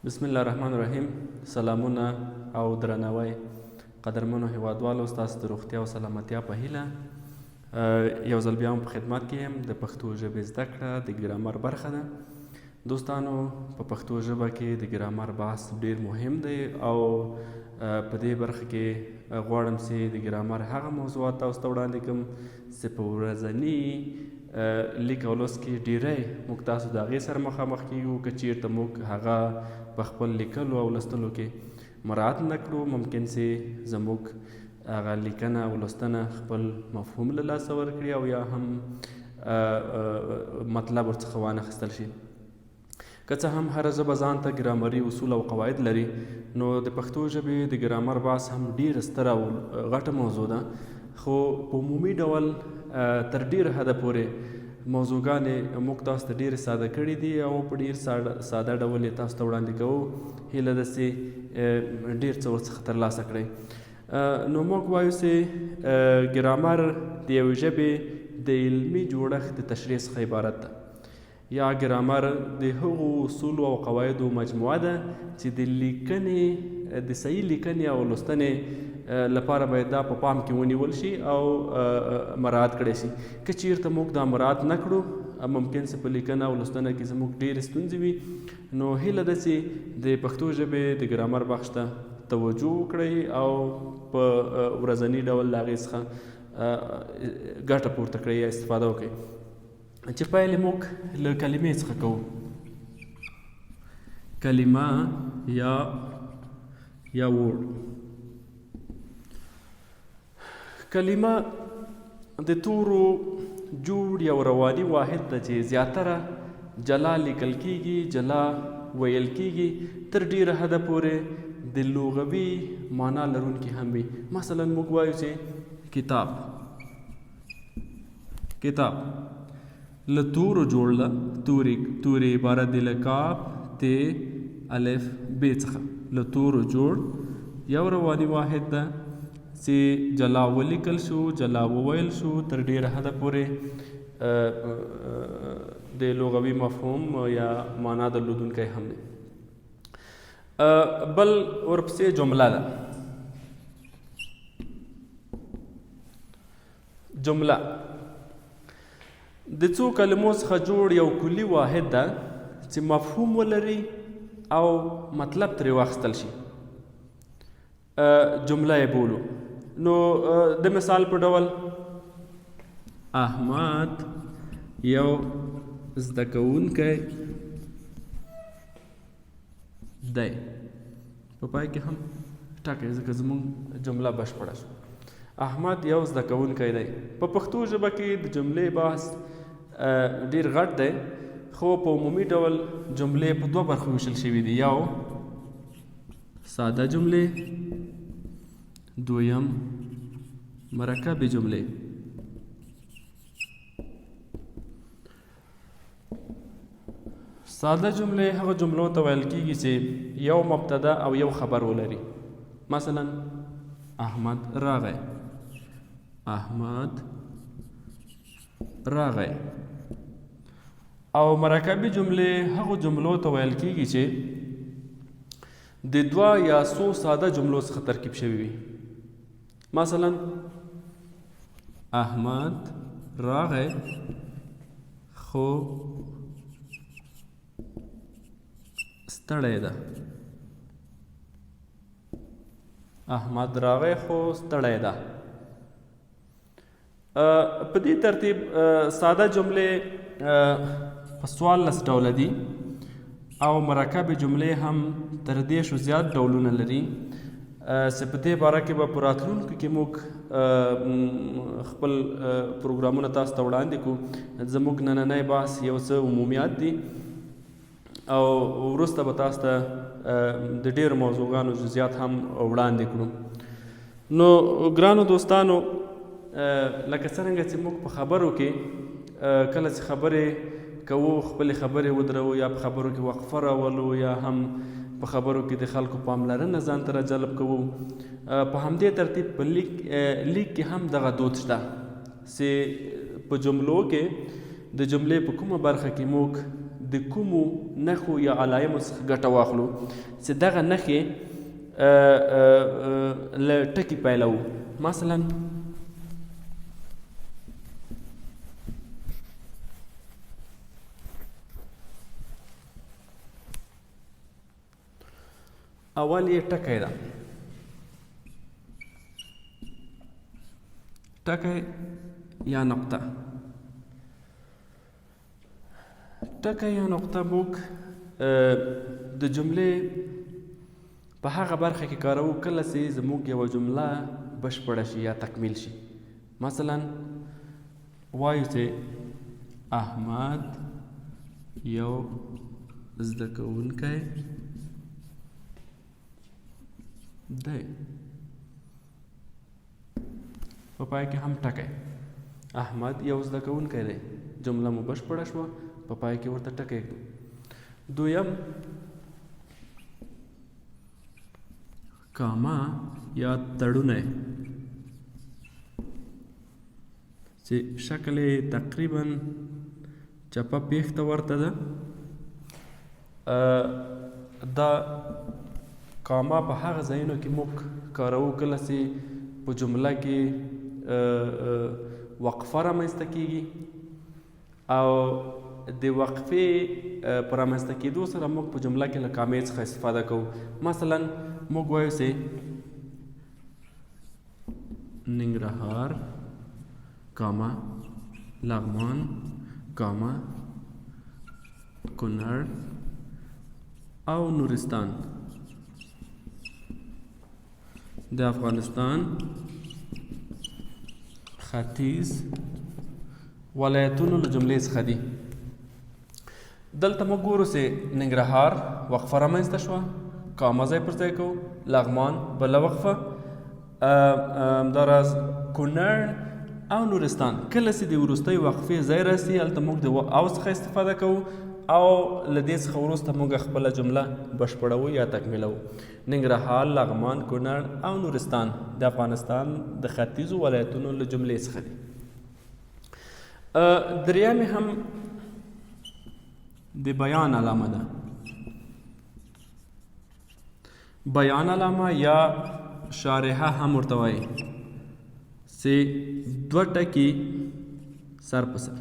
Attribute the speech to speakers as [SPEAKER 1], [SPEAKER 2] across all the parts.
[SPEAKER 1] بسم الله الرحمن الرحیم. سلامونه او درناوی قدرمنو هیوادوالو، ستاسو د روغتیا او سلامتیا په هیله یو ځل بیا هم په خدمت کې یم. د پښتو ژبې زده کړه د ګرامر برخه ده. دوستانو، په پښتو ژبه کې د ګرامر بحث ډیر مهم دی او په دې برخه کې غواړم چې د ګرامر هغه موضوعات تاسو ته وړاندې کړم چې په ورځني لیک او لوست کې ډیری موږ تاسو د هغې سره مخامخ کیږو. که چیرته موږ هغه په خپل لیکلو او لوستلو کې مراعات نه کړو، ممکن چې زموږ هغه لیکنه او لوستنه خپل مفهوم له لاسه ورکړي او یا هم مطلب ورڅخه وانخیستل شي. که څه هم هره ژبه ځان ته ګرامري اصول او قواعد لري، نو د پښتو ژبې د ګرامر بحث هم ډیره ستره او غټه موضوع ده، خو په عمومي ډول تر ډیره حده پورې موضوعګانې موږ تاسو ته ډېرې ساده کړي دي او په ډېر ساده ډول یې تاسو ته وړاندې کوو. هیله ده چې ډېر څه ورڅخه ترلاسه کړئ. نو موږ وایو چې ګرامر د یوې ژبې د علمي جوړښت د تشریح څخه عبارت ده، یا ګرامر د هغو اصولو او قواعدو مجموعه ده چې د لیکنې د صحیح لیکنې او لوستنې لپاره باید دا په پام کې ونیول شي او مراعات کړی شي. که چیرته موږ دا مراعات نه کړو، ممکن چې په لیکنه او لوستنه کې زموږ ډېرې ستونزې وي. نو هیله ده چې د پښتو ژبې د ګرامر بخش ته توجه وکړئ او په ورځني ډول د هغې څخه ګټه پورته کړئ یا استفاده وکړئ. چې پیل موږ له کلمې څخه کوو. کلمه یا ورډ. کلمه د تورو جوړ یو رواني واحد ده چې زیاتره جلا لیکل کیږي، جلا ویل کیږي، تر ډیره حده پورې د لغوي معنا لرونکي هم وي. مثلا موږ وایو چې کتاب له تورو جوړ ده. تورې عبارت دی له کاف، ت، الف، ب څخه. له تورو جوړ یو رواني واحد ده چې جلا ولیکل شو، جلا وویل شو، تر ډیره حده پورې د لغوي مفهوم یا معنا درلودونکی هم دی. بل ورپسې جمله ده. جمله د څو کلمو څخه جوړ یو کلي واحد ده چې مفهوم ولري او مطلب ترې واخیستل شي. جمله یې بولو. نو د مثال په ډول احمد یو زده کوونکی دی. په پای کې هم ټاکئ ځکه زموږ جمله بشپړه شو. احمد یو زده کوونکی دی. په پښتو ژبه کې د جملې بحث ډیر غټ دی، خو په عمومي ډول جملې په دوه برخو ویشل شوي دي. یو ساده جملې، دویم مرکبې جملې. ساده جملې هغه جملو ته ویل کیږي چې یو مبتدا او یو خبر ولري. مثلا احمد راغی، احمد راغی. او مرکبې جملې هغو جملو ته ویل کیږي چې د دوه یا څو ساده جملو څخه ترکیب شوي وي. مثلا احمد راغی خو ستړی ده. احمد راغی خو ستړی ده. په دې ترتیب ساده جملې په 14 ډوله دي او مرکبې جملې هم تر دېرشو زیات ډولونه لري، چې په دې باره کې به په راتلونکو کې موږ خپل پروګرامونه تاسو ته وړاندې کړو. زموږ نننی بحث یو څه عمومیات دي او وروسته به تاسو ته د ډېرو موضوعګانو جزئیات هم وړاندې کړو. نو ګرانو دوستانو، لکه څرنګه چې موږ په خبرو کې کله چې خبرې کوو، خپلې خبرې ودرو یا په خبرو کې وقفه راولو یا هم په خبرو کې د خلکو پاملرنه ځان ته راجلب کوو، په همدې ترتیب په لیک کې هم دغه دود شته چې په جملو کې د جملې په کومه برخه کې موږ د کومو نښو یا علایمو څخه ګټه واخلو چې دغه نښې له ټکي پیلوو. مثلا اول یې ټکی ده. ټکی یا نقطه. ټکی یا نقطه موږ د جملې په هغه برخه کې کاروو کله چې زموږ یوه جمله بشپړه شي یا تکمیل شي. مثلا وایو چې احمد یو زده کوونکی دی. په پای کې هم ټکی. احمد یو زده کوونکی دی. جمله مو بشپړه شوه، په پای کې ورته ټکی کړو. دویم کاما یا تړونی چې شکل یې تقریبا چپه پیښ ته ورته ده. دا کاما په هغه ځایونو کې موږ کاروو کله چې په جمله کې وقفه رامنځته کیږي او د وقفې په رامنځته کېدو سره موږ په جمله کې له کامې څخه استفاده کوو. مثلا موږ وایو چې ننګرهار کاما لغمان کاما کونړ او نورستان د افغانستان ختیځ ولایتونو له جملې څخه دي. دلته موږ ګورو چې ننګرهار وقفه رامنځته شوه، کاما ځای پر ځای کوو، لغمان بله وقفه، همداراز کونړ او نورستان. کله چې د وروستۍ وقفې ځای راسي هلته موږ د او څخه استفاده کوو او له دې څخه وروسته موږ خپله جمله بشپړوو یا تکمیلوو. ننګرهار، لغمان، کونړ او نورستان د افغانستان د ختیځو ولایتونو له جملې څخه دي. دریمې هم د بیان علامه ده. بیان علامه یا شارحه هم ورته وایي چې دوه ټکي سر په سر.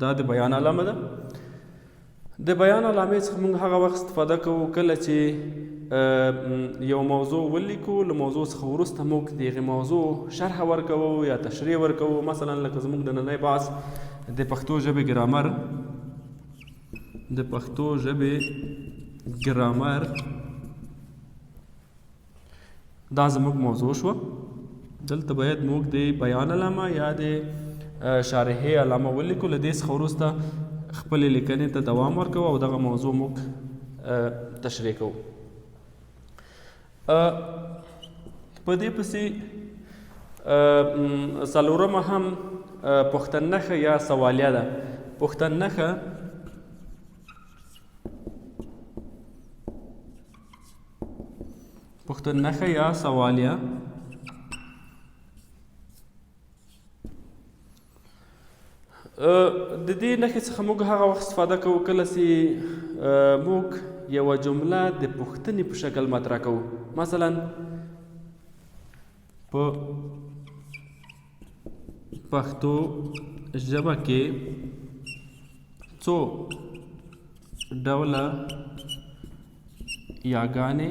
[SPEAKER 1] دا د بیان علامه ده. د بیان علامې څخه موږ هغه وخت استفاده کوو کله چې یو موضوع ولیکو، له موضوع څخه وروسته موږ د هغې موضوع شرح ورکوو یا تشریح ورکوو. مثلا لکه زموږ د نننی بحث د پښتو ژبې ګرامر، د پښتو ژبې ګرامر دا زموږ موضوع شوه. دلته باید موږ د بیان علامه یا د شارحې علامه ولیکو، له دې څخه وروسته خپلې لیکنې ته دوام ورکوو او دغه موضوع موږ تشریح کوو. په دې پسې څلورمه هم پوښتننښه یا سوالیه ده. پوښتننښه یا سوالیه د دې نښې څخه موږ هغه وخت استفاده کوو کله چې موږ یوه جمله د پوښتنې په شکل مطرح کوو. مثلا په پښتو ژبه کې څو ډوله یاګانې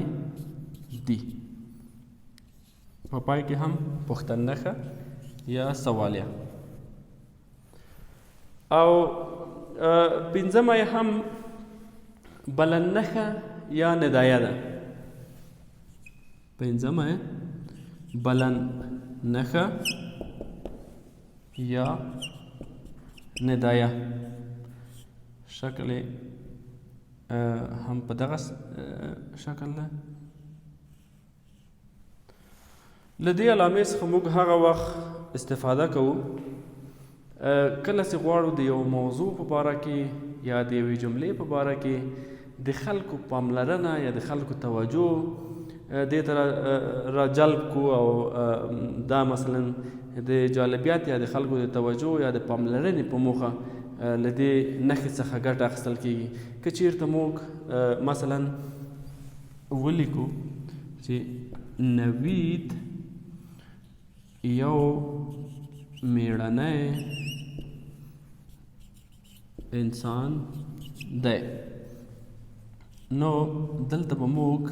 [SPEAKER 1] دي. په پای کې هم پوښتننښه یا سوالیه. او پنځمه یې هم بلندنښه یا ندایه ده. پنځمه یې بلندنښه یا ندایه. شکل هم په دغه شکل ده. له دې علامې څخه موږ هغه وخت استفاده کوو کله چې غواړو د یو موضوع په باره کې یا د یوې جملې په باره کې د خلکو پاملرنه یا د خلکو توجه دې ته را جلب کړو او دا مثلا د جالبیت یا د خلکو د توجه یا د پاملرنې په موخه له دې نښې څخه ګټه اخیستل کېږي. که چیرته موږ مثلا ولیکو چې نوید یو میړنی انسان دی، نو دلته به موږ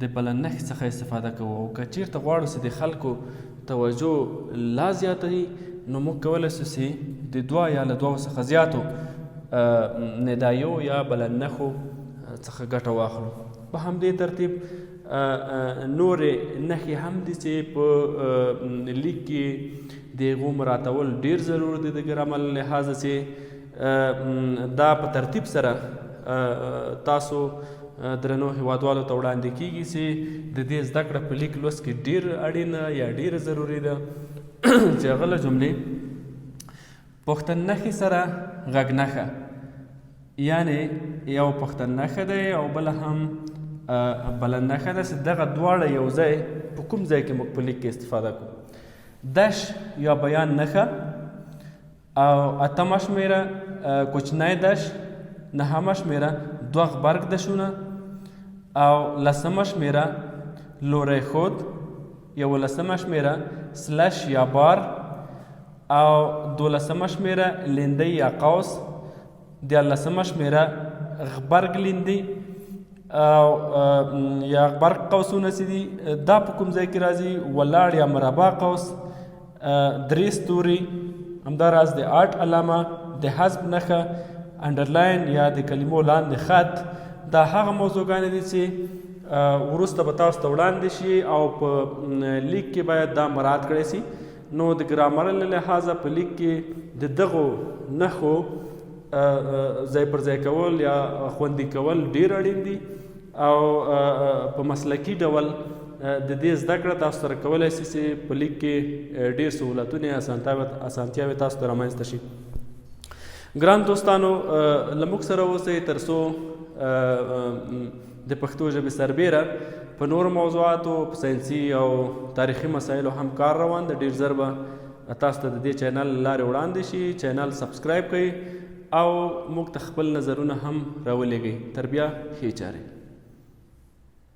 [SPEAKER 1] د بله نښې څخه استفاده کوو. او که چیرته غواړو چې د خلکو توجه لا زیاتوي نو موږ کولی شو چې د دوه یا له دوو څخه زیاتو ندایو یا بله نښو څخه ګټه واخلو. په همدې ترتیب نورې نښې هم دي چې په لیک کې د هغو مراعاتول ډېر ضرور دي د ګرامر له لحاظه چې دا په ترتیب سره تاسو درنو هیوادوالو ته وړاندې کیږي چې د دې زده کړه په لیک لوست کې ډېر اړینه یا ډېره ضروري ده چې هغه له جملې پښتن نښې سره غږ نښه، یعنې یو پښتن نښه دی او بله هم بله نښه ده چې دغه دواړه یو ځای په کوم ځای کې موږ په لیک کې استفاده کوو. دش یا بیان نښه او اتمه شمېره کوچنی دش، نهمه شمېره دوه غبرګ دشونه او لسمه شمېره لوری خود، یولسمه شمېره سلش یا بار او دولسمه شمېره لیندۍ یا قوس، دیارلسمه شمېره غبرګ لیندۍ او یا غبرګ قوسونه چې دي دا په کوم ځای کې راځي، ولاړ یا مربع قوس، درې ستوري، همداراز د آټ علامه، د حذف نښه، انډرلاین یا د کلمو لاندې خط. دا هغه موضوعګانې دي چې وروسته به تاسو ته وړاندې شي او په لیک کې باید دا مراعات کړی شي. نو د ګرامر له لحاظه په لیک کې د دغو نښو ځای پر ځای کول یا خوندي کول ډېر اړین دي او په مسلکي ډول د دې زده کړه تاسو سره کولی شي چې په لیک کې ډېر سهولتونه یا اسانتیاوې تاسو ته رامنځته شي. ګران دوستانو، له موږ سره اوسئ تر څو د پښتو ژبې سربیره په نورو موضوعاتو په ساینسي او تاریخي مسایلو هم کار روان دی. ډېر ژر به تاسو ته د دې چینل له لارې وړاندې شي. چینل سبسکرایب کړئ او موږ ته خپل نظرونه هم راولېږئ. تر بیا ښې چارې.